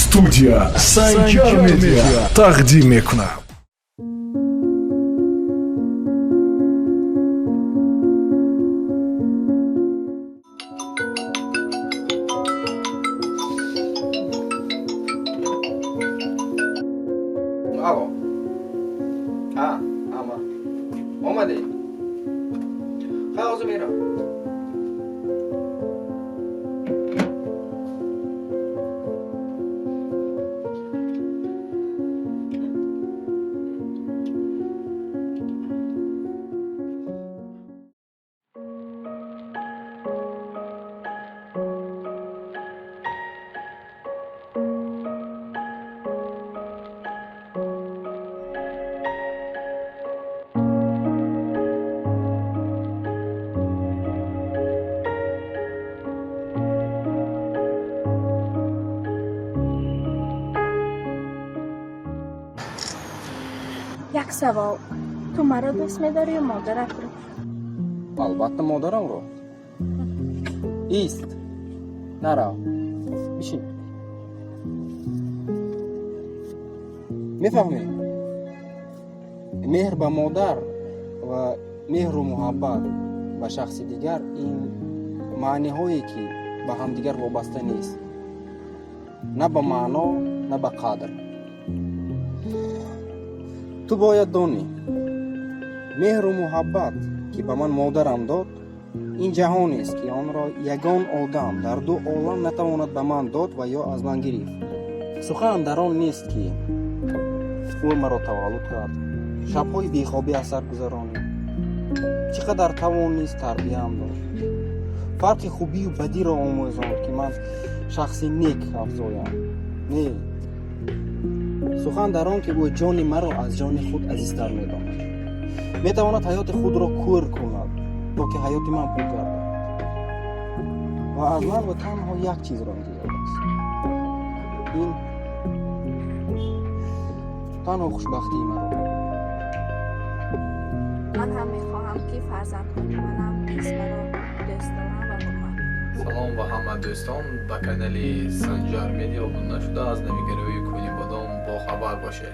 студия санҷар медиа тақдим мекунад. Алло. Ама. Омадӣ? Ҳай, ҳозир мерам. یک سوال، تو مرا دوست می‌داری یا مادرت رو؟ البته مادرم رو. ایست. نرو. بشین. میفهمی؟ مهر به مادر و مهر و محبت به شخص دیگر این معنی هایی که به هم دیگر وابسته نیست. نه به معنا نه به قدر. تو باید دانی مهر و محبت که به من مادرم داد این جهانی است که آن را یگان آدم در دو عالم نتواند به من داد و یا از من گرفت. سخن در آن نیست که او مرا تولد کرد، شب‌های بیخوابی از سر گذرانید، چقدر توانست تربیه‌ام داد، فرق خوبی و بدی را آموزاند که من شخصی نیک افزایم. نه، سخن در آن که او جان مرا از جان خود عزیزتر می‌داند، می‌تواند حیات خود را کور کند تا که حیات من پر گردد و از من و تنها یک چیز را انتظار است، این تنها خوشبختی مرا. من هم می‌خواهم که فرزندان منم اسم را دوست دارم و حرمت. سلام به همه دوستان، به کانال سنجار مدیا ابونه شده از نویگروی کنیبادام با خبر باشه.